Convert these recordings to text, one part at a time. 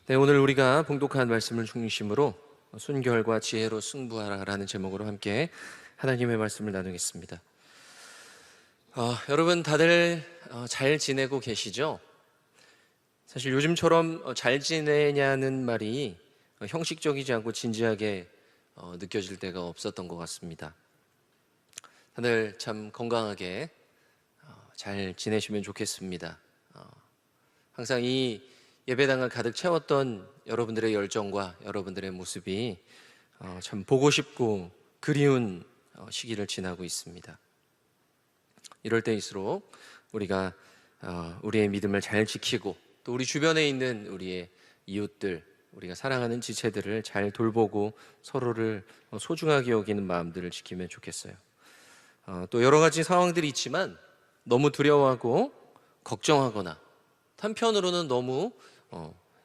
네, 오늘 우리가 봉독한 말씀을 중심으로 순결과 지혜로 승부하라라는 제목으로 함께 하나님의 말씀을 나누겠습니다. 여러분 다들 잘 지내고 계시죠? 사실 요즘처럼 잘 지내냐는 말이 형식적이지 않고 진지하게 느껴질 때가 없었던 것 같습니다. 다들 참 건강하게 잘 지내시면 좋겠습니다. 항상 이 예배당을 가득 채웠던 여러분들의 열정과 여러분들의 모습이 참 보고 싶고 그리운 시기를 지나고 있습니다. 이럴 때일수록 우리가 우리의 믿음을 잘 지키고 또 우리 주변에 있는 우리의 이웃들, 우리가 사랑하는 지체들을 잘 돌보고 서로를 소중하게 여기는 마음들을 지키면 좋겠어요. 또 여러 가지 상황들이 있지만 너무 두려워하고 걱정하거나 한편으로는 너무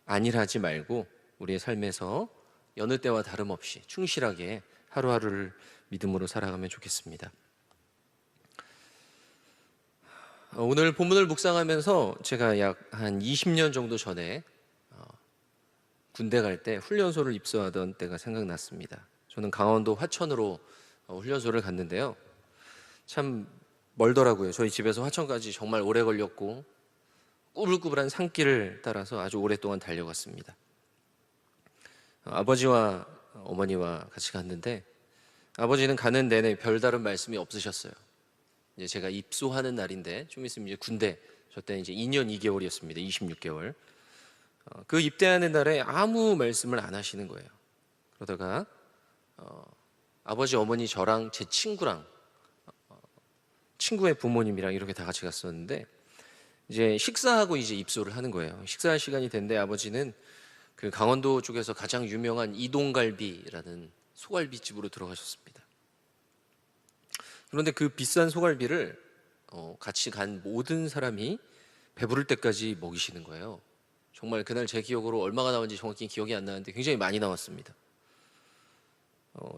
안일하지 말고 우리의 삶에서 여느 때와 다름없이 충실하게 하루하루를 믿음으로 살아가면 좋겠습니다. 오늘 본문을 묵상하면서 제가 약 한 20년 정도 전에 군대 갈 때 훈련소를 입소하던 때가 생각났습니다. 저는 강원도 화천으로 훈련소를 갔는데요. 참 멀더라고요. 저희 집에서 화천까지 정말 오래 걸렸고 꾸불꾸불한 산길을 따라서 아주 오랫동안 달려갔습니다. 아버지와 어머니와 같이 갔는데 아버지는 가는 내내 별다른 말씀이 없으셨어요. 이제 제가 입소하는 날인데 좀 있으면 이제 군대, 저 때는 이제 2년 2개월이었습니다. 26개월. 그 입대하는 날에 아무 말씀을 안 하시는 거예요. 그러다가 아버지, 어머니, 저랑 제 친구랑 친구의 부모님이랑 이렇게 다 같이 갔었는데 이제 식사하고 이제 입소를 하는 거예요. 식사할 시간이 됐는데 아버지는 그 강원도 쪽에서 가장 유명한 이동갈비라는 소갈비집으로 들어가셨습니다. 그런데 그 비싼 소갈비를 같이 간 모든 사람이 배부를 때까지 먹이시는 거예요. 정말 그날 제 기억으로 얼마가 나왔는지 정확히 기억이 안 나는데 굉장히 많이 나왔습니다.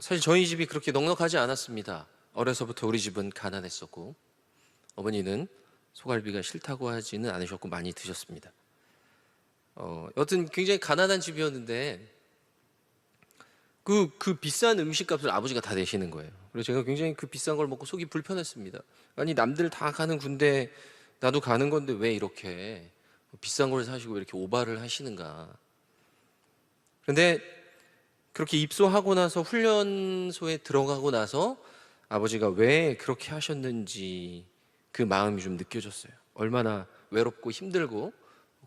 사실 저희 집이 그렇게 넉넉하지 않았습니다. 어려서부터 우리 집은 가난했었고 어머니는 소갈비가 싫다고 하지는 않으셨고 많이 드셨습니다. 여튼 굉장히 가난한 집이었는데 그 비싼 음식값을 아버지가 다 내시는 거예요. 그래서 제가 굉장히 그 비싼 걸 먹고 속이 불편했습니다. 아니 남들 다 가는 군대 나도 가는 건데 왜 이렇게 비싼 걸 사시고 왜 이렇게 오바를 하시는가. 그런데 그렇게 입소하고 나서 훈련소에 들어가고 나서 아버지가 왜 그렇게 하셨는지 그 마음이 좀 느껴졌어요. 얼마나 외롭고 힘들고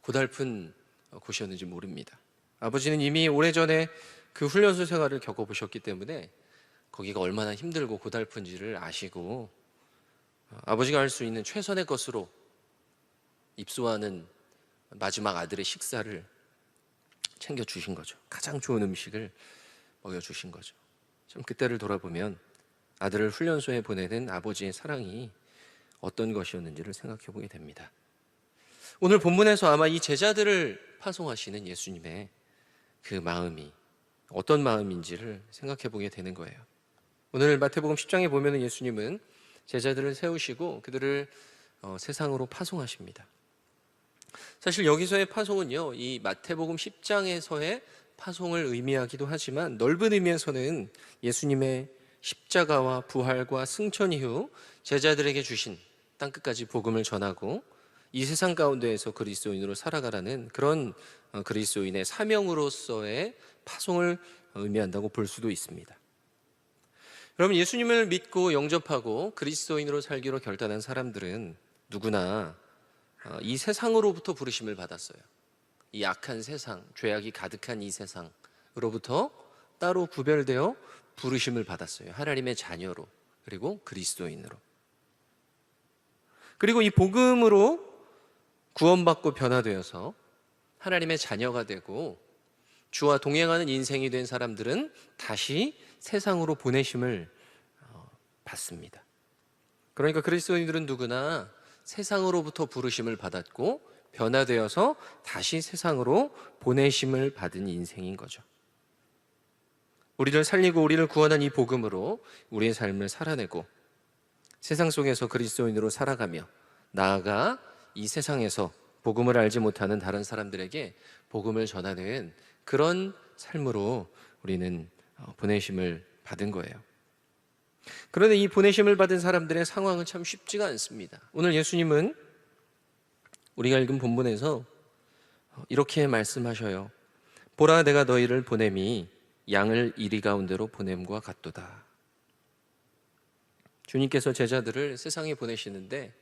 고달픈 곳이었는지 모릅니다. 아버지는 이미 오래전에 그 훈련소 생활을 겪어보셨기 때문에 거기가 얼마나 힘들고 고달픈지를 아시고 아버지가 할 수 있는 최선의 것으로 입소하는 마지막 아들의 식사를 챙겨주신 거죠. 가장 좋은 음식을 먹여주신 거죠. 참 그때를 돌아보면 아들을 훈련소에 보내는 아버지의 사랑이 어떤 것이었는지를 생각해 보게 됩니다. 오늘 본문에서 아마 이 제자들을 파송하시는 예수님의 그 마음이 어떤 마음인지를 생각해 보게 되는 거예요. 오늘 마태복음 10장에 보면 예수님은 제자들을 세우시고 그들을 세상으로 파송하십니다. 사실 여기서의 파송은요, 이 마태복음 10장에서의 파송을 의미하기도 하지만 넓은 의미에서는 예수님의 십자가와 부활과 승천 이후 제자들에게 주신 땅끝까지 복음을 전하고 이 세상 가운데에서 그리스도인으로 살아가라는 그런 그리스도인의 사명으로서의 파송을 의미한다고 볼 수도 있습니다. 여러분, 예수님을 믿고 영접하고 그리스도인으로 살기로 결단한 사람들은 누구나 이 세상으로부터 부르심을 받았어요. 이 악한 세상, 죄악이 가득한 이 세상으로부터 따로 구별되어 부르심을 받았어요. 하나님의 자녀로, 그리고 그리스도인으로. 그리고 이 복음으로 구원받고 변화되어서 하나님의 자녀가 되고 주와 동행하는 인생이 된 사람들은 다시 세상으로 보내심을 받습니다. 그러니까 그리스도인들은 누구나 세상으로부터 부르심을 받았고 변화되어서 다시 세상으로 보내심을 받은 인생인 거죠. 우리를 살리고 우리를 구원한 이 복음으로 우리의 삶을 살아내고 세상 속에서 그리스도인으로 살아가며 나아가 이 세상에서 복음을 알지 못하는 다른 사람들에게 복음을 전하는 그런 삶으로 우리는 보내심을 받은 거예요. 그런데 이 보내심을 받은 사람들의 상황은 참 쉽지가 않습니다. 오늘 예수님은 우리가 읽은 본문에서 이렇게 말씀하셔요. 보라, 내가 너희를 보냄이 양을 이리 가운데로 보냄과 같도다. 주님께서 제자들을 세상에 보내시는데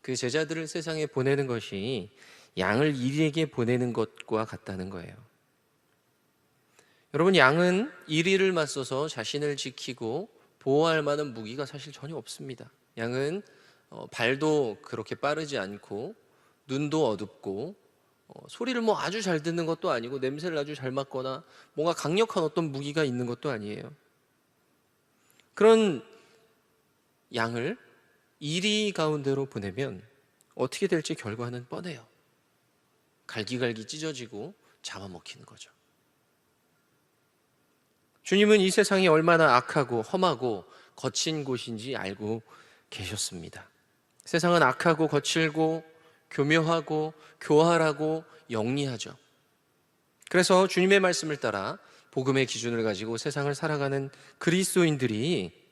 그 제자들을 세상에 보내는 것이 양을 이리에게 보내는 것과 같다는 거예요. 여러분, 양은 이리를 맞서서 자신을 지키고 보호할 만한 무기가 사실 전혀 없습니다. 양은 발도 그렇게 빠르지 않고 눈도 어둡고 소리를 뭐 아주 잘 듣는 것도 아니고 냄새를 아주 잘 맡거나 뭔가 강력한 어떤 무기가 있는 것도 아니에요. 그런 양을 이리 가운데로 보내면 어떻게 될지 결과는 뻔해요. 갈기갈기 찢어지고 잡아먹히는 거죠. 주님은 이 세상이 얼마나 악하고 험하고 거친 곳인지 알고 계셨습니다. 세상은 악하고 거칠고 교묘하고 교활하고 영리하죠. 그래서 주님의 말씀을 따라 복음의 기준을 가지고 세상을 살아가는 그리스도인들이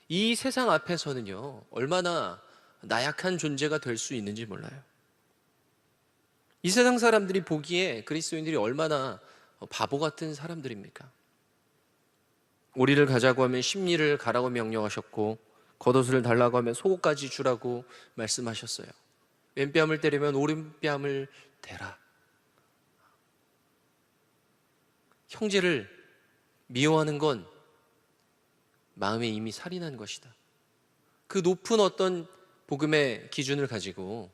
이 세상 앞에서는요, 얼마나 나약한 존재가 될 수 있는지 몰라요. 이 세상 사람들이 보기에 그리스도인들이 얼마나 바보 같은 사람들입니까? 오리를 가자고 하면 십리를 가라고 명령하셨고, 겉옷을 달라고 하면 속옷까지 주라고 말씀하셨어요. 왼뺨을 때리면 오른뺨을 대라. 형제를 미워하는 건 마음에 이미 살인한 것이다. 그 높은 어떤 복음의 기준을 가지고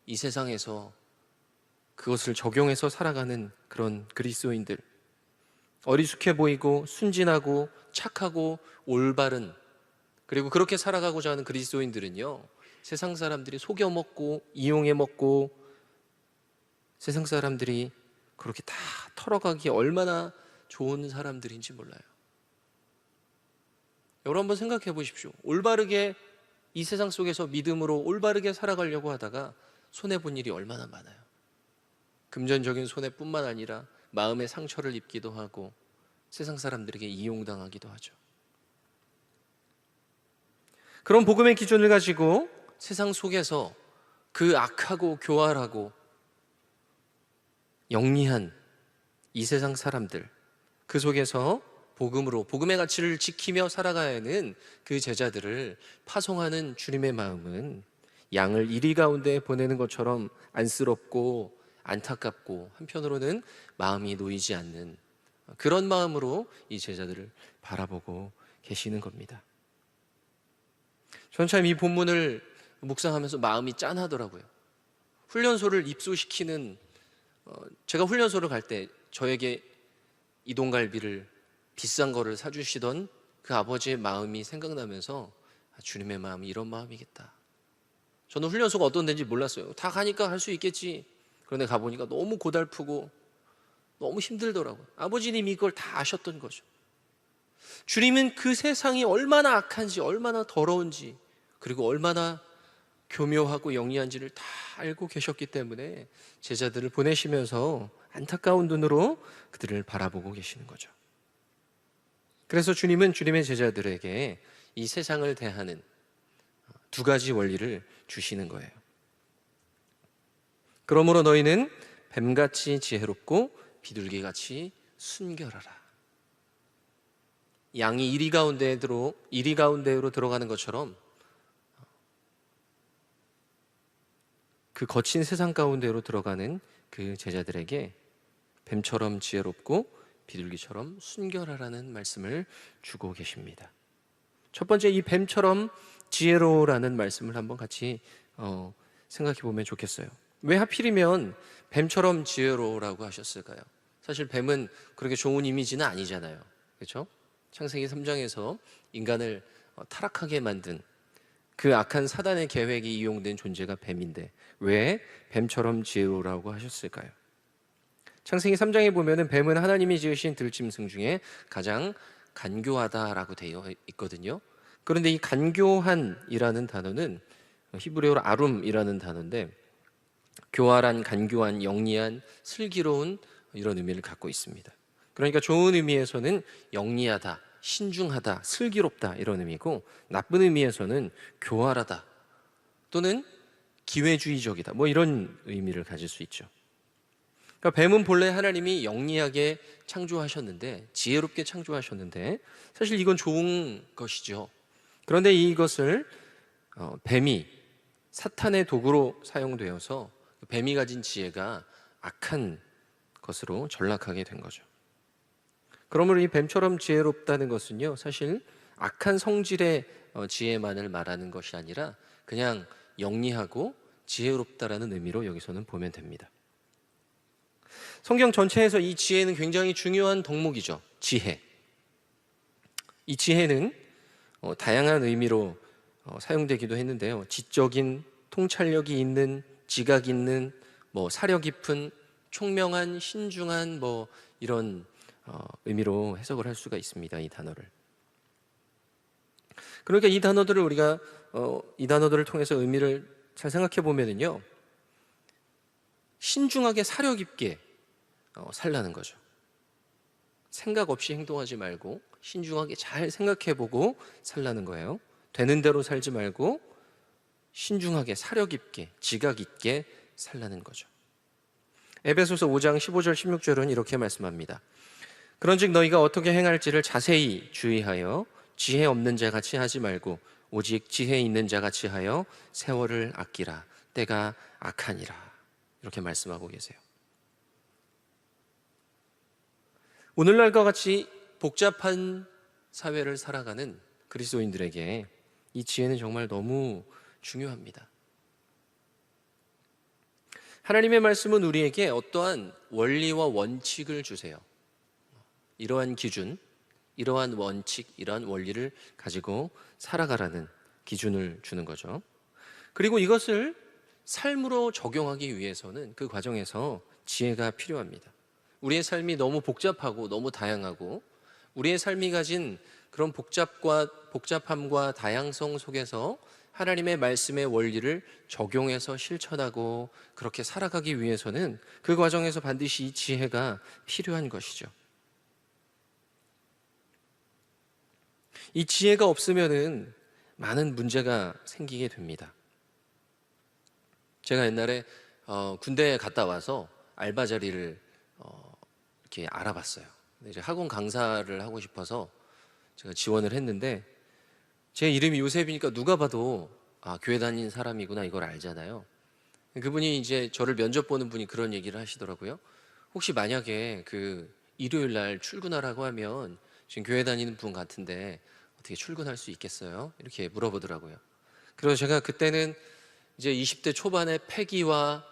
이 세상에서 그것을 적용해서 살아가는 그런 그리스도인들, 어리숙해 보이고 순진하고 착하고 올바른, 그리고 그렇게 살아가고자 하는 그리스도인들은요, 세상 사람들이 속여 먹고 이용해 먹고 세상 사람들이 그렇게 다 털어가기 얼마나 좋은 사람들인지 몰라요. 여러분 한번 생각해 보십시오. 올바르게 이 세상 속에서 믿음으로 올바르게 살아가려고 하다가 손해본 일이 얼마나 많아요. 금전적인 손해뿐만 아니라 마음의 상처를 입기도 하고 세상 사람들에게 이용당하기도 하죠. 그런 복음의 기준을 가지고 세상 속에서 그 악하고 교활하고 영리한 이 세상 사람들, 그 속에서 복음으로 복음의 가치를 지키며 살아가야 하는 그 제자들을 파송하는 주님의 마음은 양을 이리 가운데 보내는 것처럼 안쓰럽고 안타깝고 한편으로는 마음이 놓이지 않는 그런 마음으로 이 제자들을 바라보고 계시는 겁니다. 저는 참 이 본문을 묵상하면서 마음이 짠하더라고요. 훈련소를 입소시키는, 제가 훈련소를 갈 때 저에게 이동갈비를 비싼 거를 사주시던 그 아버지의 마음이 생각나면서 주님의 마음이 이런 마음이겠다. 저는 훈련소가 어떤 데인지 몰랐어요. 다 가니까 할 수 있겠지. 그런데 가보니까 너무 고달프고 너무 힘들더라고요. 아버지님이 이걸 다 아셨던 거죠. 주님은 그 세상이 얼마나 악한지, 얼마나 더러운지, 그리고 얼마나 교묘하고 영리한지를 다 알고 계셨기 때문에 제자들을 보내시면서 안타까운 눈으로 그들을 바라보고 계시는 거죠. 그래서 주님은 주님의 제자들에게 이 세상을 대하는 두 가지 원리를 주시는 거예요. 그러므로 너희는 뱀같이 지혜롭고 비둘기같이 순결하라. 양이 이리 가운데로 들어가는 것처럼 그 거친 세상 가운데로 들어가는 그 제자들에게 뱀처럼 지혜롭고 비둘기처럼 순결하라는 말씀을 주고 계십니다. 첫 번째, 이 뱀처럼 지혜로우라는 말씀을 한번 같이 생각해 보면 좋겠어요. 왜 하필이면 뱀처럼 지혜로우라고 하셨을까요? 사실 뱀은 그렇게 좋은 이미지는 아니잖아요. 그렇죠? 창세기 3장에서 인간을 타락하게 만든 그 악한 사단의 계획이 이용된 존재가 뱀인데 왜 뱀처럼 지혜로우라고 하셨을까요? 창세기 3장에 보면은 뱀은 하나님이 지으신 들짐승 중에 가장 간교하다라고 되어 있거든요. 그런데 이 간교한이라는 단어는 히브리어로 아룸이라는 단어인데 교활한, 간교한, 영리한, 슬기로운 이런 의미를 갖고 있습니다. 그러니까 좋은 의미에서는 영리하다, 신중하다, 슬기롭다 이런 의미고, 나쁜 의미에서는 교활하다 또는 기회주의적이다 뭐 이런 의미를 가질 수 있죠. 그러니까 뱀은 본래 하나님이 영리하게 창조하셨는데, 지혜롭게 창조하셨는데 사실 이건 좋은 것이죠. 그런데 이것을 뱀이 사탄의 도구로 사용되어서 뱀이 가진 지혜가 악한 것으로 전락하게 된 거죠. 그러므로 이 뱀처럼 지혜롭다는 것은요, 사실 악한 성질의 지혜만을 말하는 것이 아니라 그냥 영리하고 지혜롭다라는 의미로 여기서는 보면 됩니다. 성경 전체에서 이 지혜는 굉장히 중요한 덕목이죠. 지혜. 이 지혜는 다양한 의미로 사용되기도 했는데요. 지적인, 통찰력이 있는, 지각 있는, 사려 깊은, 총명한, 신중한 이런 의미로 해석을 할 수가 있습니다. 이 단어를. 그러니까 이 단어들을 우리가 이 단어들을 통해서 의미를 잘 생각해 보면은요, 신중하게 사려 깊게 살라는 거죠. 생각 없이 행동하지 말고 신중하게 잘 생각해 보고 살라는 거예요. 되는 대로 살지 말고 신중하게 사려 깊게 지각 있게 살라는 거죠. 에베소서 5장 15절 16절은 이렇게 말씀합니다. 그런즉 너희가 어떻게 행할지를 자세히 주의하여 지혜 없는 자 같이 하지 말고 오직 지혜 있는 자 같이 하여 세월을 아끼라. 때가 악하니라. 이렇게 말씀하고 계세요. 오늘날과 같이 복잡한 사회를 살아가는 그리스도인들에게 이 지혜는 정말 너무 중요합니다. 하나님의 말씀은 우리에게 어떠한 원리와 원칙을 주세요. 이러한 기준, 이러한 원칙, 이러한 원리를 가지고 살아가라는 기준을 주는 거죠. 그리고 이것을 삶으로 적용하기 위해서는 그 과정에서 지혜가 필요합니다. 우리의 삶이 너무 복잡하고 너무 다양하고 우리의 삶이 가진 그런 복잡함과 다양성 속에서 하나님의 말씀의 원리를 적용해서 실천하고 그렇게 살아가기 위해서는 그 과정에서 반드시 이 지혜가 필요한 것이죠. 이 지혜가 없으면은 많은 문제가 생기게 됩니다. 제가 옛날에 군대에 갔다 와서 알바 자리를 이렇게 알아봤어요. 이제 학원 강사를 하고 싶어서 제가 지원을 했는데 제 이름이 요셉이니까 누가 봐도 교회 다니는 사람이구나 이걸 알잖아요. 그분이 이제 저를 면접 보는 분이 그런 얘기를 하시더라고요. 혹시 만약에 그 일요일 날 출근하라고 하면 지금 교회 다니는 분 같은데 어떻게 출근할 수 있겠어요? 이렇게 물어보더라고요. 그래서 제가 그때는 이제 20대 초반의 패기와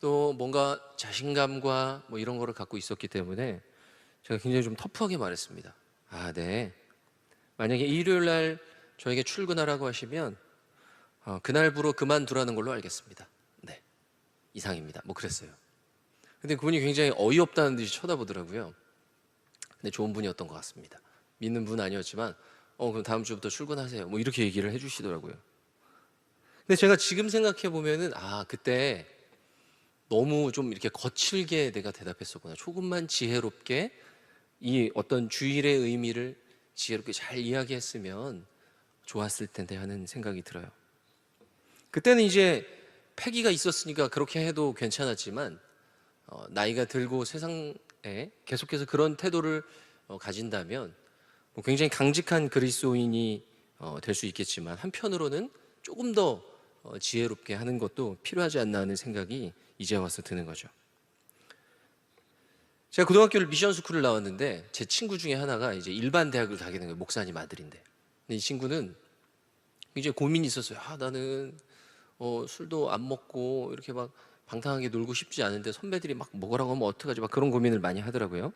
또 뭔가 자신감과 이런 거를 갖고 있었기 때문에 제가 굉장히 좀 터프하게 말했습니다. 네. 만약에 일요일 날 저에게 출근하라고 하시면 그날부로 그만두라는 걸로 알겠습니다. 네. 이상입니다. 그랬어요. 근데 그분이 굉장히 어이없다는 듯이 쳐다보더라고요. 근데 좋은 분이었던 것 같습니다. 믿는 분 아니었지만 그럼 다음 주부터 출근하세요. 이렇게 얘기를 해주시더라고요. 근데 제가 지금 생각해 보면은 그때 너무 좀 이렇게 거칠게 내가 대답했었구나. 조금만 지혜롭게 이 어떤 주일의 의미를 지혜롭게 잘 이야기했으면 좋았을 텐데 하는 생각이 들어요. 그때는 이제 패기가 있었으니까 그렇게 해도 괜찮았지만 나이가 들고 세상에 계속해서 그런 태도를 가진다면 굉장히 강직한 그리스도인이 될 수 있겠지만 한편으로는 조금 더 지혜롭게 하는 것도 필요하지 않나 하는 생각이 이제 와서 드는 거죠. 제가 고등학교를 미션 스쿨을 나왔는데 제 친구 중에 하나가 이제 일반 대학을 가게 된 거예요. 목사님 아들인데. 근데 이 친구는 굉장히 고민이 있었어요. 나는 술도 안 먹고 이렇게 막 방탕하게 놀고 싶지 않은데 선배들이 막 먹으라고 하면 어떡하지? 막 그런 고민을 많이 하더라고요.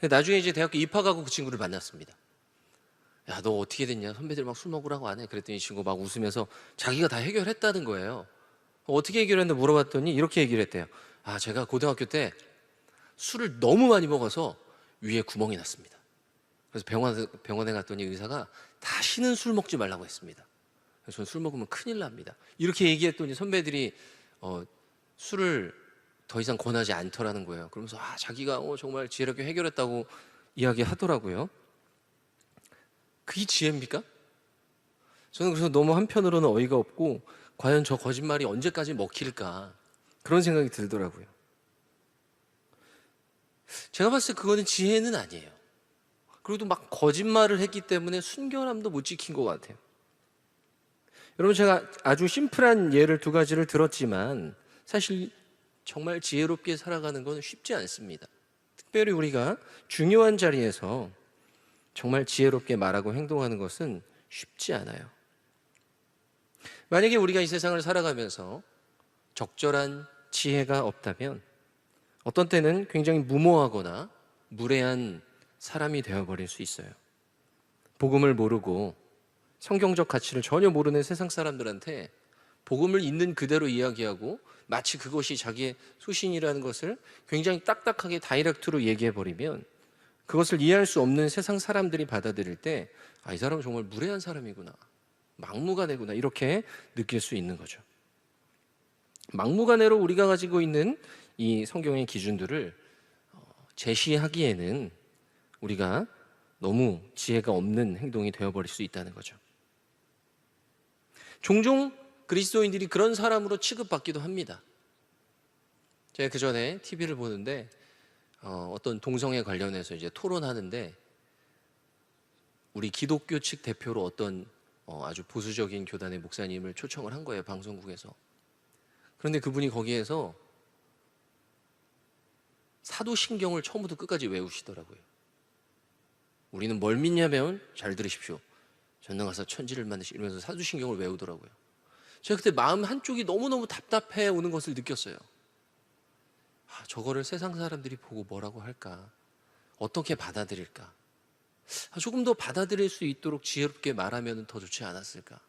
나중에 이제 대학교 입학하고 그 친구를 만났습니다. 야, 너 어떻게 됐냐? 선배들 막 술 먹으라고 안 해. 그랬더니 이 친구 막 웃으면서 자기가 다 해결했다는 거예요. 어떻게 해결했나 물어봤더니 이렇게 얘기를 했대요. 제가 고등학교 때 술을 너무 많이 먹어서 위에 구멍이 났습니다. 그래서 병원에 갔더니 의사가 다시는 술 먹지 말라고 했습니다. 그래서 술 먹으면 큰일 납니다. 이렇게 얘기했더니 선배들이 술을 더 이상 권하지 않더라는 거예요. 그러면서 자기가 정말 지혜롭게 해결했다고 이야기하더라고요. 그게 지혜입니까? 저는 그래서 너무 한편으로는 어이가 없고 과연 저 거짓말이 언제까지 먹힐까 그런 생각이 들더라고요. 제가 봤을 때 그거는 지혜는 아니에요. 그리고 막 거짓말을 했기 때문에 순결함도 못 지킨 것 같아요. 여러분, 제가 아주 심플한 예를 두 가지를 들었지만 사실 정말 지혜롭게 살아가는 건 쉽지 않습니다. 특별히 우리가 중요한 자리에서 정말 지혜롭게 말하고 행동하는 것은 쉽지 않아요. 만약에 우리가 이 세상을 살아가면서 적절한 지혜가 없다면 어떤 때는 굉장히 무모하거나 무례한 사람이 되어버릴 수 있어요. 복음을 모르고 성경적 가치를 전혀 모르는 세상 사람들한테 복음을 있는 그대로 이야기하고 마치 그것이 자기의 소신이라는 것을 굉장히 딱딱하게 다이렉트로 얘기해버리면 그것을 이해할 수 없는 세상 사람들이 받아들일 때 이 사람은 정말 무례한 사람이구나, 막무가내구나 이렇게 느낄 수 있는 거죠. 막무가내로 우리가 가지고 있는 이 성경의 기준들을 제시하기에는 우리가 너무 지혜가 없는 행동이 되어버릴 수 있다는 거죠. 종종 그리스도인들이 그런 사람으로 취급받기도 합니다. 제가 그 전에 TV를 보는데 어떤 동성애 관련해서 이제 토론하는데 우리 기독교 측 대표로 어떤 아주 보수적인 교단의 목사님을 초청을 한 거예요, 방송국에서. 그런데 그분이 거기에서 사도신경을 처음부터 끝까지 외우시더라고요. 우리는 뭘 믿냐면, 잘 들으십시오, 전능하사 천지를 만드시, 이러면서 사도신경을 외우더라고요. 제가 그때 마음 한쪽이 너무너무 답답해 오는 것을 느꼈어요. 저거를 세상 사람들이 보고 뭐라고 할까? 어떻게 받아들일까? 조금 더 받아들일 수 있도록 지혜롭게 말하면 더 좋지 않았을까?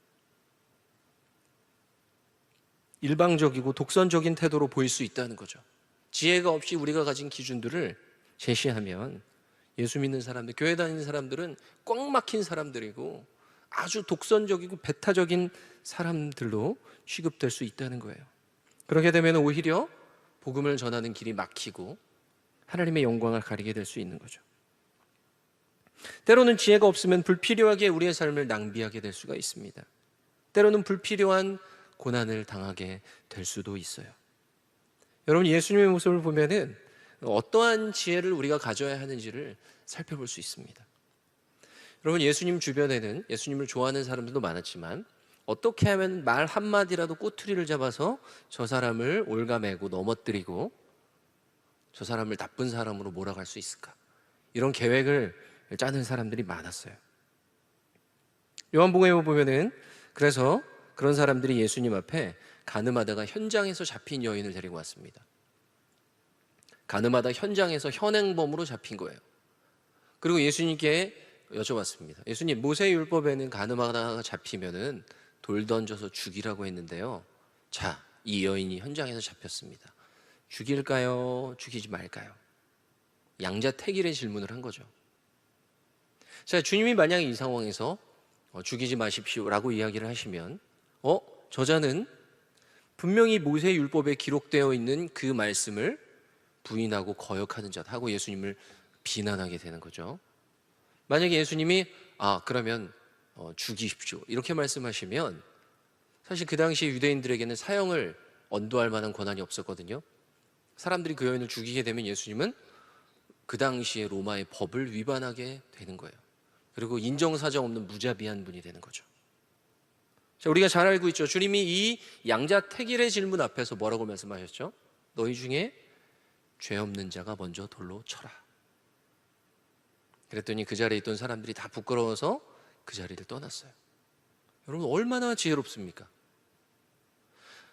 일방적이고 독선적인 태도로 보일 수 있다는 거죠. 지혜가 없이 우리가 가진 기준들을 제시하면 예수 믿는 사람들, 교회 다니는 사람들은 꽉 막힌 사람들이고 아주 독선적이고 배타적인 사람들로 취급될 수 있다는 거예요. 그렇게 되면 오히려 복음을 전하는 길이 막히고 하나님의 영광을 가리게 될 수 있는 거죠. 때로는 지혜가 없으면 불필요하게 우리의 삶을 낭비하게 될 수가 있습니다. 때로는 불필요한 고난을 당하게 될 수도 있어요. 여러분, 예수님의 모습을 보면은 어떠한 지혜를 우리가 가져야 하는지를 살펴볼 수 있습니다. 여러분, 예수님 주변에는 예수님을 좋아하는 사람들도 많았지만 어떻게 하면 말 한마디라도 꼬투리를 잡아서 저 사람을 올가매고 넘어뜨리고 저 사람을 나쁜 사람으로 몰아갈 수 있을까? 이런 계획을 짜는 사람들이 많았어요. 요한복음에 보면은 그래서 그런 사람들이 예수님 앞에 가늠하다가 현장에서 잡힌 여인을 데리고 왔습니다. 가늠하다 현장에서 현행범으로 잡힌 거예요. 그리고 예수님께 여쭤봤습니다. 예수님, 모세율법에는 가늠하다가 잡히면은 돌 던져서 죽이라고 했는데요. 자, 이 여인이 현장에서 잡혔습니다. 죽일까요? 죽이지 말까요? 양자택일의 질문을 한 거죠. 자, 주님이 만약에 이 상황에서 죽이지 마십시오라고 이야기를 하시면 저자는 분명히 모세율법에 기록되어 있는 그 말씀을 부인하고 거역하는 자다 하고 예수님을 비난하게 되는 거죠. 만약에 예수님이 그러면 죽이십시오 이렇게 말씀하시면 사실 그 당시 유대인들에게는 사형을 언도할 만한 권한이 없었거든요. 사람들이 그 여인을 죽이게 되면 예수님은 그 당시에 로마의 법을 위반하게 되는 거예요. 그리고 인정사정 없는 무자비한 분이 되는 거죠. 자, 우리가 잘 알고 있죠. 주님이 이 양자택일의 질문 앞에서 뭐라고 말씀하셨죠? 너희 중에 죄 없는 자가 먼저 돌로 쳐라. 그랬더니 그 자리에 있던 사람들이 다 부끄러워서 그 자리를 떠났어요. 여러분, 얼마나 지혜롭습니까?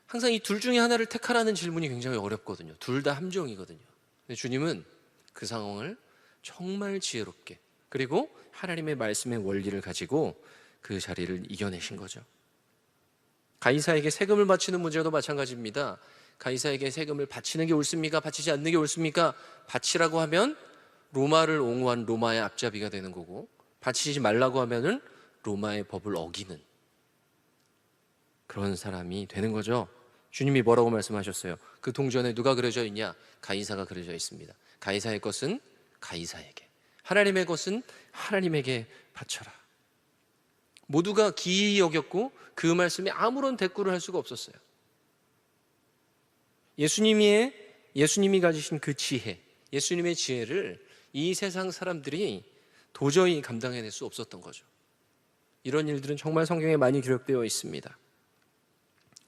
항상 이 둘 중에 하나를 택하라는 질문이 굉장히 어렵거든요. 둘 다 함정이거든요. 근데 주님은 그 상황을 정말 지혜롭게, 그리고 하나님의 말씀의 원리를 가지고 그 자리를 이겨내신 거죠. 가이사에게 세금을 바치는 문제도 마찬가지입니다. 가이사에게 세금을 바치는 게 옳습니까? 바치지 않는 게 옳습니까? 바치라고 하면 로마를 옹호한 로마의 앞잡이가 되는 거고, 바치지 말라고 하면은 로마의 법을 어기는 그런 사람이 되는 거죠. 주님이 뭐라고 말씀하셨어요? 그 동전에 누가 그려져 있냐? 가이사가 그려져 있습니다. 가이사의 것은 가이사에게, 하나님의 것은 하나님에게 바쳐라. 모두가 기이히 여겼고 그 말씀에 아무런 대꾸를 할 수가 없었어요. 예수님이 가지신 그 지혜, 예수님의 지혜를 이 세상 사람들이 도저히 감당해낼 수 없었던 거죠. 이런 일들은 정말 성경에 많이 기록되어 있습니다.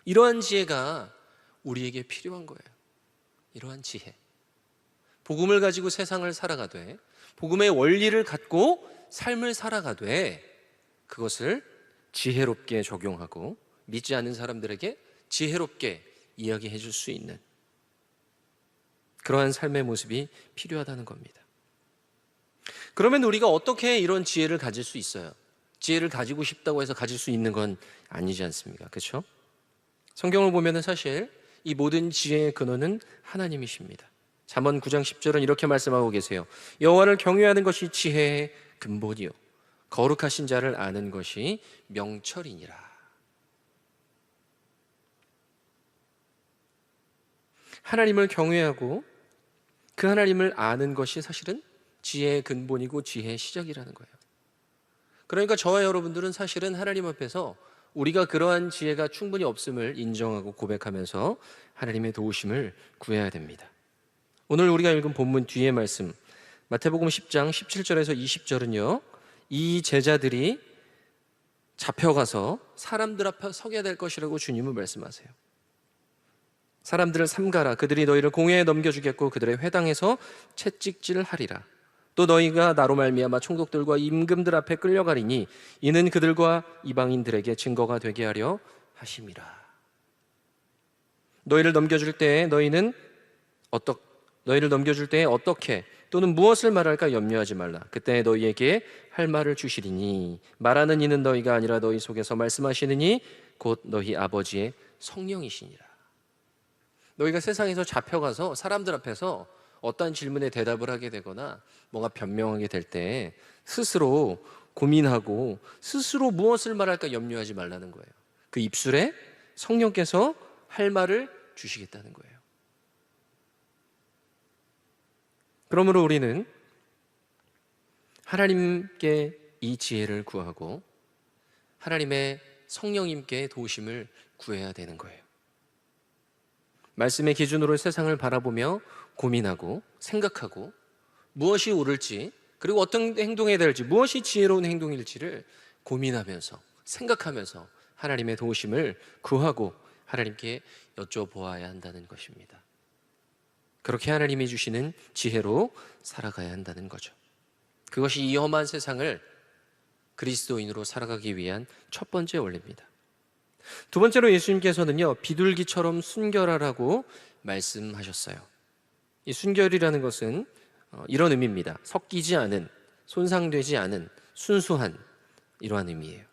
이러한 지혜가 우리에게 필요한 거예요. 이러한 지혜. 복음을 가지고 세상을 살아가되, 복음의 원리를 갖고 삶을 살아가되, 그것을 지혜롭게 적용하고 믿지 않는 사람들에게 지혜롭게 이야기해 줄 수 있는 그러한 삶의 모습이 필요하다는 겁니다. 그러면 우리가 어떻게 이런 지혜를 가질 수 있어요? 지혜를 가지고 싶다고 해서 가질 수 있는 건 아니지 않습니까? 그렇죠? 성경을 보면은 사실 이 모든 지혜의 근원은 하나님이십니다. 잠언 9장 10절은 이렇게 말씀하고 계세요. 여호와를 경외하는 것이 지혜의 근본이요 거룩하신 자를 아는 것이 명철이니라. 하나님을 경외하고 그 하나님을 아는 것이 사실은 지혜의 근본이고 지혜의 시작이라는 거예요. 그러니까 저와 여러분들은 사실은 하나님 앞에서 우리가 그러한 지혜가 충분히 없음을 인정하고 고백하면서 하나님의 도우심을 구해야 됩니다. 오늘 우리가 읽은 본문 뒤의 말씀 마태복음 10장 17절에서 20절은요, 이 제자들이 잡혀가서 사람들 앞에 서게 될 것이라고 주님은 말씀하세요. 사람들을 삼가라. 그들이 너희를 공회에 넘겨주겠고 그들의 회당에서 채찍질을 하리라. 또 너희가 나로 말미암아 총독들과 임금들 앞에 끌려가리니 이는 그들과 이방인들에게 증거가 되게 하려 하심이라. 너희를 넘겨줄 때에 어떻게 또는 무엇을 말할까 염려하지 말라. 그때 너희에게 할 말을 주시리니 말하는 이는 너희가 아니라 너희 속에서 말씀하시느니 곧 너희 아버지의 성령이시니라. 너희가 세상에서 잡혀가서 사람들 앞에서 어떠한 질문에 대답을 하게 되거나 뭔가 변명하게 될 때 스스로 고민하고 스스로 무엇을 말할까 염려하지 말라는 거예요. 그 입술에 성령께서 할 말을 주시겠다는 거예요. 그러므로 우리는 하나님께 이 지혜를 구하고 하나님의 성령님께 도우심을 구해야 되는 거예요. 말씀의 기준으로 세상을 바라보며 고민하고 생각하고 무엇이 옳을지, 그리고 어떤 행동해야 될지, 무엇이 지혜로운 행동일지를 고민하면서 생각하면서 하나님의 도우심을 구하고 하나님께 여쭤보아야 한다는 것입니다. 그렇게 하나님이 주시는 지혜로 살아가야 한다는 거죠. 그것이 이 험한 세상을 그리스도인으로 살아가기 위한 첫 번째 원리입니다. 두 번째로 예수님께서는요, 비둘기처럼 순결하라고 말씀하셨어요. 이 순결이라는 것은 이런 의미입니다. 섞이지 않은, 손상되지 않은, 순수한, 이러한 의미예요.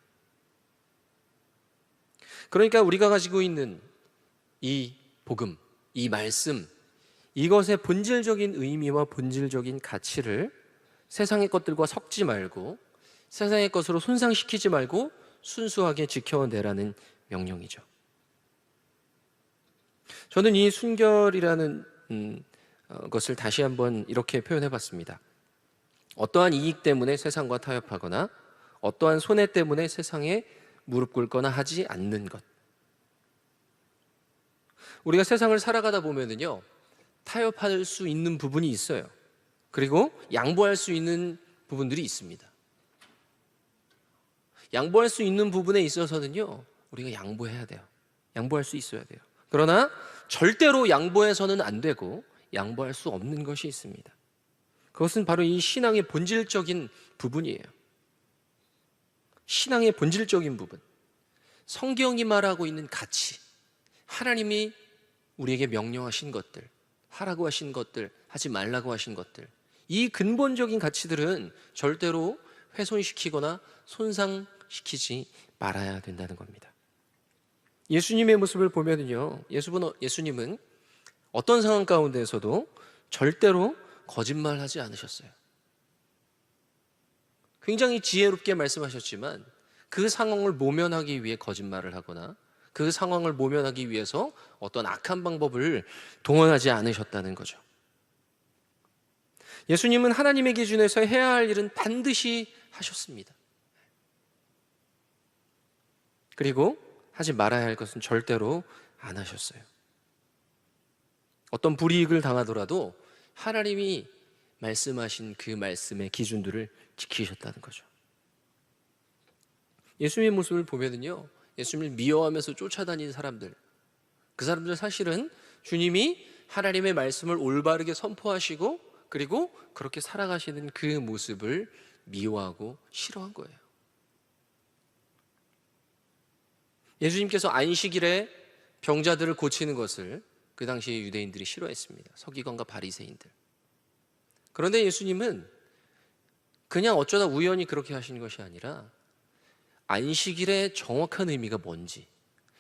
그러니까 우리가 가지고 있는 이 복음, 이 말씀, 이것의 본질적인 의미와 본질적인 가치를 세상의 것들과 섞지 말고 세상의 것으로 손상시키지 말고 순수하게 지켜내라는 명령이죠. 저는 이 순결이라는 것을 다시 한번 이렇게 표현해 봤습니다. 어떠한 이익 때문에 세상과 타협하거나 어떠한 손해 때문에 세상에 무릎 꿇거나 하지 않는 것. 우리가 세상을 살아가다 보면은요, 타협할 수 있는 부분이 있어요. 그리고 양보할 수 있는 부분들이 있습니다. 양보할 수 있는 부분에 있어서는요, 우리가 양보해야 돼요. 양보할 수 있어야 돼요. 그러나 절대로 양보해서는 안 되고 양보할 수 없는 것이 있습니다. 그것은 바로 이 신앙의 본질적인 부분이에요. 신앙의 본질적인 부분, 성경이 말하고 있는 가치, 하나님이 우리에게 명령하신 것들, 하라고 하신 것들, 하지 말라고 하신 것들, 이 근본적인 가치들은 절대로 훼손시키거나 손상시키지 말아야 된다는 겁니다. 예수님의 모습을 보면요, 예수님은 어떤 상황 가운데에서도 절대로 거짓말하지 않으셨어요. 굉장히 지혜롭게 말씀하셨지만 그 상황을 모면하기 위해 거짓말을 하거나 그 상황을 모면하기 위해서 어떤 악한 방법을 동원하지 않으셨다는 거죠. 예수님은 하나님의 기준에서 해야 할 일은 반드시 하셨습니다. 그리고 하지 말아야 할 것은 절대로 안 하셨어요. 어떤 불이익을 당하더라도 하나님이 말씀하신 그 말씀의 기준들을 지키셨다는 거죠. 예수님의 모습을 보면은요, 예수님을 미워하면서 쫓아다니는 사람들, 그 사람들 사실은 주님이 하나님의 말씀을 올바르게 선포하시고 그리고 그렇게 살아가시는 그 모습을 미워하고 싫어한 거예요. 예수님께서 안식일에 병자들을 고치는 것을 그 당시 유대인들이 싫어했습니다. 서기관과 바리새인들. 그런데 예수님은 그냥 어쩌다 우연히 그렇게 하신 것이 아니라 안식일의 정확한 의미가 뭔지,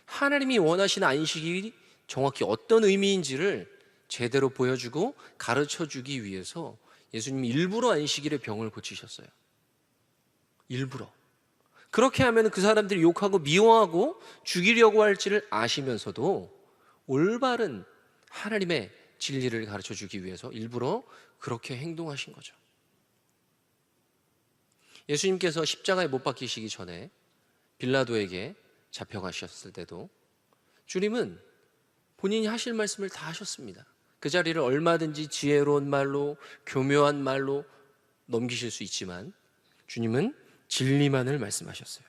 하나님이 원하시는 안식일이 정확히 어떤 의미인지를 제대로 보여주고 가르쳐주기 위해서 예수님이 일부러 안식일에 병을 고치셨어요. 일부러. 그렇게 하면 그 사람들이 욕하고 미워하고 죽이려고 할지를 아시면서도 올바른 하나님의 진리를 가르쳐주기 위해서 일부러 그렇게 행동하신 거죠. 예수님께서 십자가에 못 박히시기 전에 빌라도에게 잡혀가셨을 때도 주님은 본인이 하실 말씀을 다 하셨습니다. 그 자리를 얼마든지 지혜로운 말로, 교묘한 말로 넘기실 수 있지만 주님은 진리만을 말씀하셨어요.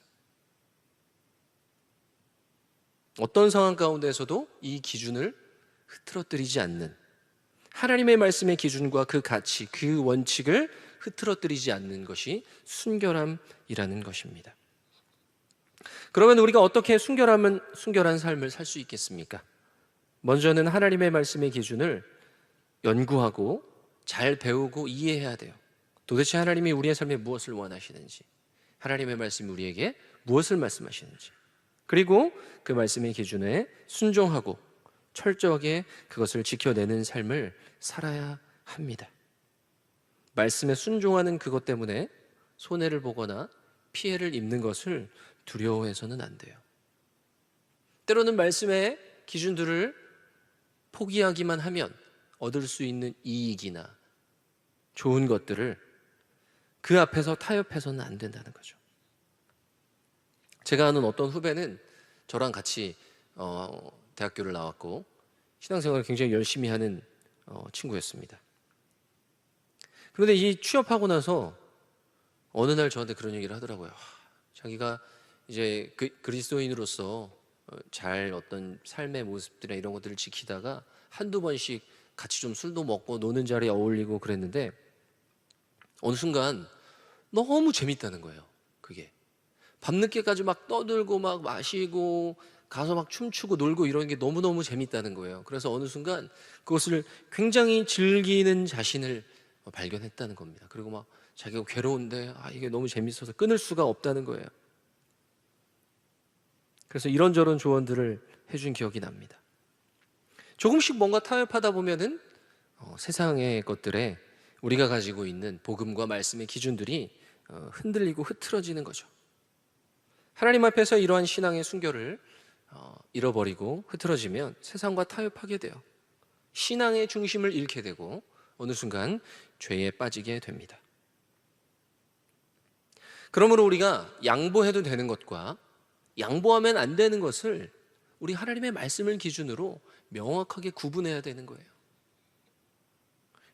어떤 상황 가운데서도 이 기준을 흐트러뜨리지 않는, 하나님의 말씀의 기준과 그 가치, 그 원칙을 흐트러뜨리지 않는 것이 순결함이라는 것입니다. 그러면 우리가 어떻게 순결한 삶을 살 수 있겠습니까? 먼저는 하나님의 말씀의 기준을 연구하고 잘 배우고 이해해야 돼요. 도대체 하나님이 우리의 삶에 무엇을 원하시는지, 하나님의 말씀이 우리에게 무엇을 말씀하시는지, 그리고 그 말씀의 기준에 순종하고 철저하게 그것을 지켜내는 삶을 살아야 합니다. 말씀에 순종하는 그것 때문에 손해를 보거나 피해를 입는 것을 두려워해서는 안 돼요. 때로는 말씀의 기준들을 포기하기만 하면 얻을 수 있는 이익이나 좋은 것들을 그 앞에서 타협해서는 안 된다는 거죠. 제가 아는 어떤 후배는 저랑 같이 대학교를 나왔고 신앙생활을 굉장히 열심히 하는 친구였습니다. 그런데 이 취업하고 나서 어느 날 저한테 그런 얘기를 하더라고요. 자기가 이제 그리스도인으로서 잘 어떤 삶의 모습들이나 이런 것들을 지키다가 한두 번씩 같이 좀 술도 먹고 노는 자리에 어울리고 그랬는데 어느 순간 너무 재밌다는 거예요. 그게 밤늦게까지 막 떠들고 막 마시고 가서 막 춤추고 놀고 이런 게 너무너무 재밌다는 거예요. 그래서 어느 순간 그것을 굉장히 즐기는 자신을 발견했다는 겁니다. 그리고 막 자기가 괴로운데 이게 너무 재밌어서 끊을 수가 없다는 거예요. 그래서 이런저런 조언들을 해준 기억이 납니다. 조금씩 뭔가 타협하다 보면은 세상의 것들에 우리가 가지고 있는 복음과 말씀의 기준들이 흔들리고 흐트러지는 거죠. 하나님 앞에서 이러한 신앙의 순결을 잃어버리고 흐트러지면 세상과 타협하게 돼요. 신앙의 중심을 잃게 되고 어느 순간 죄에 빠지게 됩니다. 그러므로 우리가 양보해도 되는 것과 양보하면 안 되는 것을 우리 하나님의 말씀을 기준으로 명확하게 구분해야 되는 거예요.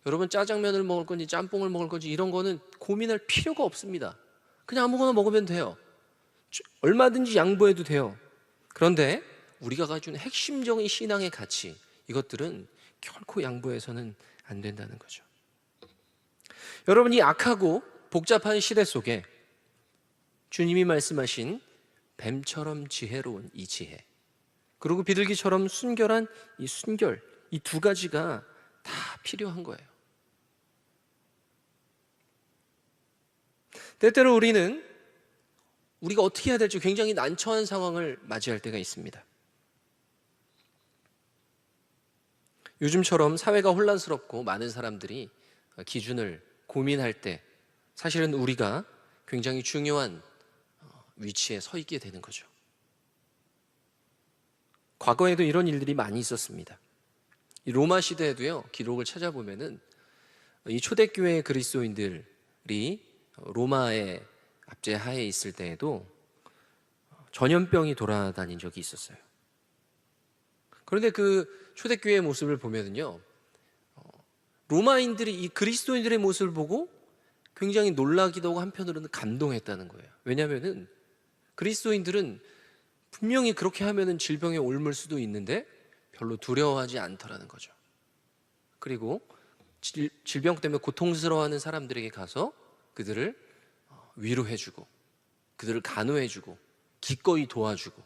여러분 짜장면을 먹을 건지 짬뽕을 먹을 건지 이런 거는 고민할 필요가 없습니다. 그냥 아무거나 먹으면 돼요. 얼마든지 양보해도 돼요. 그런데 우리가 가지고 있는 핵심적인 신앙의 가치, 이것들은 결코 양보해서는 안 된다는 거죠. 여러분, 이 악하고 복잡한 시대 속에 주님이 말씀하신 뱀처럼 지혜로운 이 지혜, 그리고 비둘기처럼 순결한 이 순결, 이 두 가지가 다 필요한 거예요. 때때로 우리가 어떻게 해야 될지 굉장히 난처한 상황을 맞이할 때가 있습니다. 요즘처럼 사회가 혼란스럽고 많은 사람들이 기준을 고민할 때 사실은 우리가 굉장히 중요한 위치에 서 있게 되는 거죠. 과거에도 이런 일들이 많이 있었습니다. 이 로마 시대에도요, 기록을 찾아보면은 이 초대교회 그리스도인들이 로마의 압제하에 있을 때에도 전염병이 돌아다닌 적이 있었어요. 그런데 그 초대교회의 모습을 보면은요, 로마인들이 이 그리스도인들의 모습을 보고 굉장히 놀라기도 하고 한편으로는 감동했다는 거예요. 왜냐하면은 그리스도인들은 분명히 그렇게 하면은 질병에 옮을 수도 있는데 별로 두려워하지 않더라는 거죠. 그리고 질병 때문에 고통스러워하는 사람들에게 가서 그들을 위로해주고 그들을 간호해주고 기꺼이 도와주고,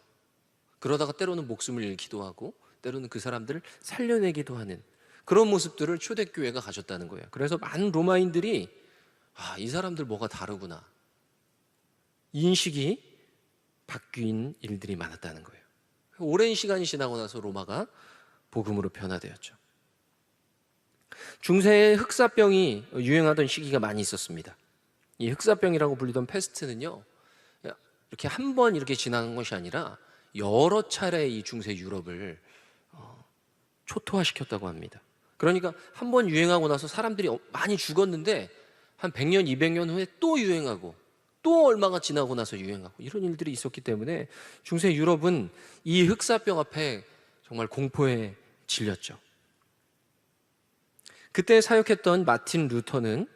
그러다가 때로는 목숨을 잃기도 하고 때로는 그 사람들을 살려내기도 하는 그런 모습들을 초대교회가 가졌다는 거예요. 그래서 많은 로마인들이 이 사람들 뭐가 다르구나, 인식이 바뀐 일들이 많았다는 거예요. 오랜 시간이 지나고 나서 로마가 복음으로 변화되었죠. 중세에 흑사병이 유행하던 시기가 많이 있었습니다. 이 흑사병이라고 불리던 패스트는요, 이렇게 한 번 이렇게 지나간 것이 아니라 여러 차례 이 중세 유럽을 초토화시켰다고 합니다. 그러니까 한 번 유행하고 나서 사람들이 많이 죽었는데 한 100년, 200년 후에 또 유행하고 또 얼마가 지나고 나서 유행하고 이런 일들이 있었기 때문에 중세 유럽은 이 흑사병 앞에 정말 공포에 질렸죠. 그때 사역했던 마틴 루터는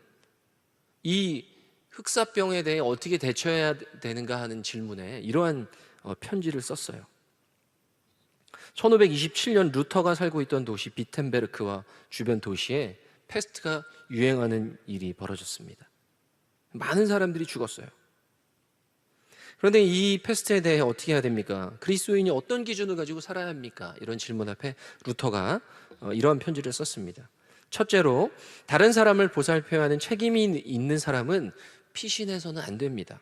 이 흑사병에 대해 어떻게 대처해야 되는가 하는 질문에 이러한 편지를 썼어요. 1527년 루터가 살고 있던 도시 비텐베르크와 주변 도시에 패스트가 유행하는 일이 벌어졌습니다. 많은 사람들이 죽었어요. 그런데 이 패스트에 대해 어떻게 해야 됩니까? 그리스도인이 어떤 기준을 가지고 살아야 합니까? 이런 질문 앞에 루터가 이러한 편지를 썼습니다. 첫째로, 다른 사람을 보살펴야 하는 책임이 있는 사람은 피신해서는 안 됩니다.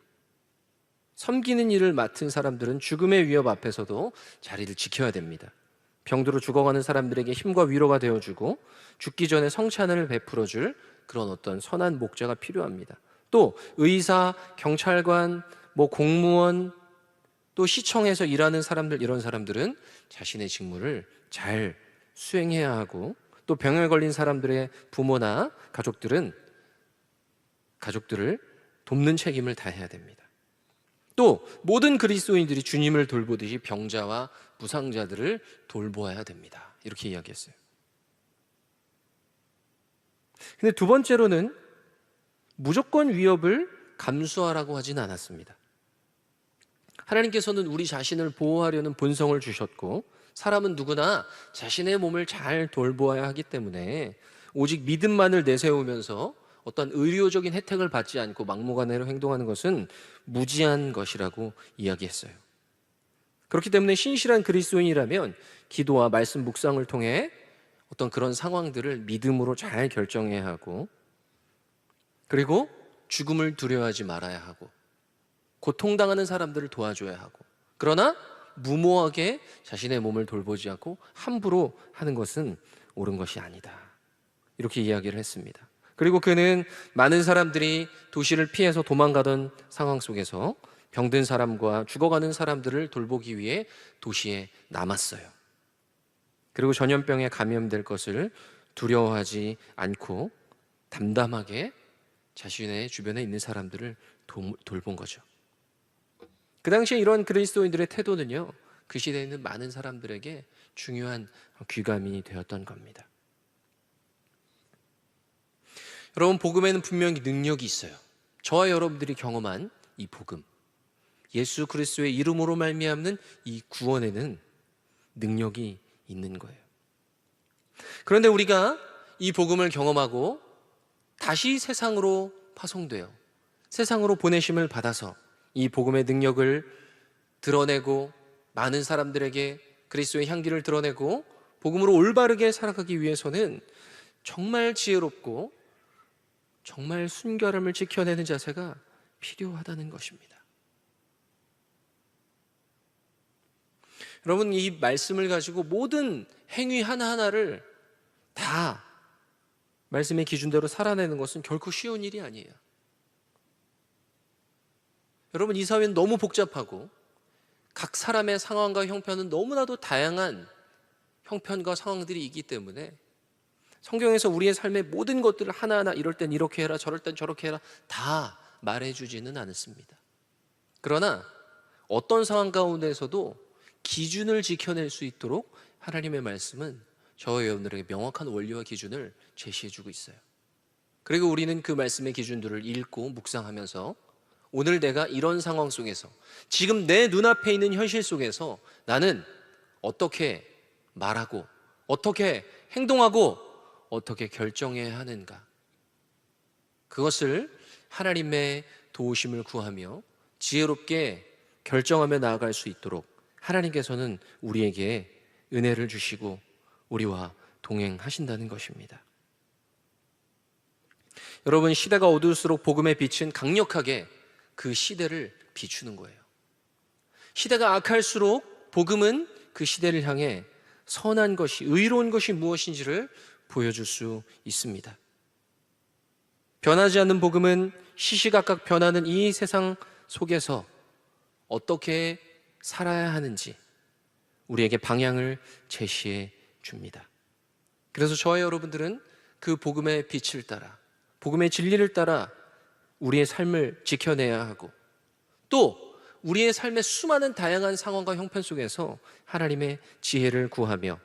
섬기는 일을 맡은 사람들은 죽음의 위협 앞에서도 자리를 지켜야 됩니다. 병들어 죽어가는 사람들에게 힘과 위로가 되어주고 죽기 전에 성찬을 베풀어줄 그런 어떤 선한 목자가 필요합니다. 또 의사, 경찰관, 공무원, 또 시청에서 일하는 사람들, 이런 사람들은 자신의 직무를 잘 수행해야 하고, 또 병에 걸린 사람들의 부모나 가족들을 돕는 책임을 다해야 됩니다. 또 모든 그리스도인들이 주님을 돌보듯이 병자와 부상자들을 돌보아야 됩니다. 이렇게 이야기했어요. 근데 두 번째로는 무조건 위협을 감수하라고 하진 않았습니다. 하나님께서는 우리 자신을 보호하려는 본성을 주셨고, 사람은 누구나 자신의 몸을 잘 돌보아야 하기 때문에 오직 믿음만을 내세우면서 어떤 의료적인 혜택을 받지 않고 막무가내로 행동하는 것은 무지한 것이라고 이야기했어요. 그렇기 때문에 신실한 그리스도인이라면 기도와 말씀 묵상을 통해 어떤 그런 상황들을 믿음으로 잘 결정해야 하고, 그리고 죽음을 두려워하지 말아야 하고, 고통당하는 사람들을 도와줘야 하고, 그러나 무모하게 자신의 몸을 돌보지 않고 함부로 하는 것은 옳은 것이 아니다. 이렇게 이야기를 했습니다. 그리고 그는 많은 사람들이 도시를 피해서 도망가던 상황 속에서 병든 사람과 죽어가는 사람들을 돌보기 위해 도시에 남았어요. 그리고 전염병에 감염될 것을 두려워하지 않고 담담하게 자신의 주변에 있는 사람들을 돌본 거죠. 그 당시에 이런 그리스도인들의 태도는요, 그 시대에 있는 많은 사람들에게 중요한 귀감이 되었던 겁니다. 여러분, 복음에는 분명히 능력이 있어요. 저와 여러분들이 경험한 이 복음, 예수 그리스도의 이름으로 말미암는 이 구원에는 능력이 있는 거예요. 그런데 우리가 이 복음을 경험하고 다시 세상으로 파송돼요. 세상으로 보내심을 받아서 이 복음의 능력을 드러내고 많은 사람들에게 그리스도의 향기를 드러내고 복음으로 올바르게 살아가기 위해서는 정말 지혜롭고 정말 순결함을 지켜내는 자세가 필요하다는 것입니다. 여러분, 이 말씀을 가지고 모든 행위 하나하나를 다 말씀의 기준대로 살아내는 것은 결코 쉬운 일이 아니에요. 여러분, 이 사회는 너무 복잡하고 각 사람의 상황과 형편은 너무나도 다양한 형편과 상황들이 있기 때문에 성경에서 우리의 삶의 모든 것들을 하나하나 이럴 땐 이렇게 해라, 저럴 땐 저렇게 해라 다 말해주지는 않습니다. 그러나 어떤 상황 가운데서도 기준을 지켜낼 수 있도록 하나님의 말씀은 저와 여러분들에게 명확한 원리와 기준을 제시해주고 있어요. 그리고 우리는 그 말씀의 기준들을 읽고 묵상하면서 오늘 내가 이런 상황 속에서 지금 내 눈앞에 있는 현실 속에서 나는 어떻게 말하고 어떻게 행동하고 어떻게 결정해야 하는가, 그것을 하나님의 도우심을 구하며 지혜롭게 결정하며 나아갈 수 있도록 하나님께서는 우리에게 은혜를 주시고 우리와 동행하신다는 것입니다. 여러분, 시대가 어두울수록 복음의 빛은 강력하게 그 시대를 비추는 거예요. 시대가 악할수록 복음은 그 시대를 향해 선한 것이, 의로운 것이 무엇인지를 보여줄 수 있습니다. 변하지 않는 복음은 시시각각 변하는 이 세상 속에서 어떻게 살아야 하는지 우리에게 방향을 제시해 줍니다. 그래서 저와 여러분들은 그 복음의 빛을 따라, 복음의 진리를 따라 우리의 삶을 지켜내야 하고, 또 우리의 삶의 수많은 다양한 상황과 형편 속에서 하나님의 지혜를 구하며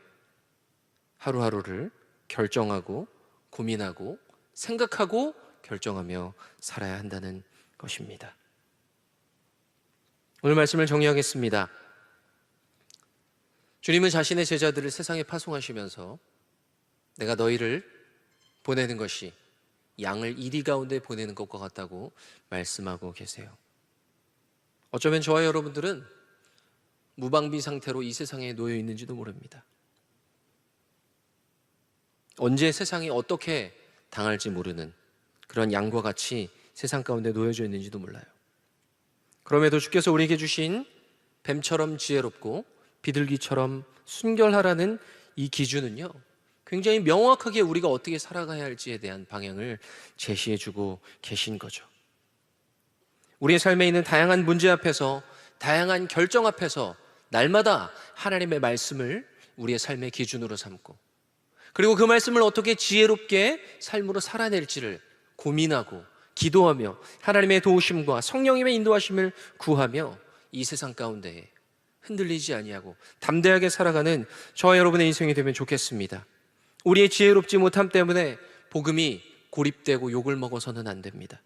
하루하루를 결정하고 고민하고 생각하고 결정하며 살아야 한다는 것입니다. 오늘 말씀을 정리하겠습니다. 주님은 자신의 제자들을 세상에 파송하시면서 내가 너희를 보내는 것이 양을 이리 가운데 보내는 것과 같다고 말씀하고 계세요. 어쩌면 저와 여러분들은 무방비 상태로 이 세상에 놓여 있는지도 모릅니다. 언제 세상이 어떻게 당할지 모르는 그런 양과 같이 세상 가운데 놓여져 있는지도 몰라요. 그럼에도 주께서 우리에게 주신 뱀처럼 지혜롭고 비둘기처럼 순결하라는 이 기준은요, 굉장히 명확하게 우리가 어떻게 살아가야 할지에 대한 방향을 제시해 주고 계신 거죠. 우리의 삶에 있는 다양한 문제 앞에서, 다양한 결정 앞에서 날마다 하나님의 말씀을 우리의 삶의 기준으로 삼고, 그리고 그 말씀을 어떻게 지혜롭게 삶으로 살아낼지를 고민하고 기도하며 하나님의 도우심과 성령님의 인도하심을 구하며 이 세상 가운데에 흔들리지 아니하고 담대하게 살아가는 저와 여러분의 인생이 되면 좋겠습니다. 우리의 지혜롭지 못함 때문에 복음이 고립되고 욕을 먹어서는 안 됩니다.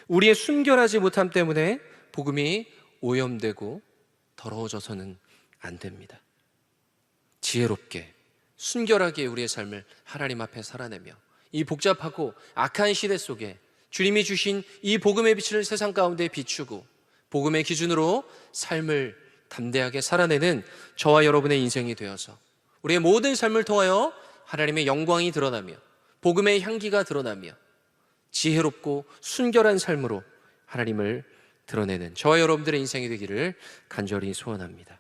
우리의 순결하지 못함 때문에 복음이 오염되고 더러워져서는 안 됩니다. 지혜롭게 순결하게 우리의 삶을 하나님 앞에 살아내며 이 복잡하고 악한 시대 속에 주님이 주신 이 복음의 빛을 세상 가운데 비추고 복음의 기준으로 삶을 담대하게 살아내는 저와 여러분의 인생이 되어서 우리의 모든 삶을 통하여 하나님의 영광이 드러나며 복음의 향기가 드러나며 지혜롭고 순결한 삶으로 하나님을 드러내는 저와 여러분들의 인생이 되기를 간절히 소원합니다.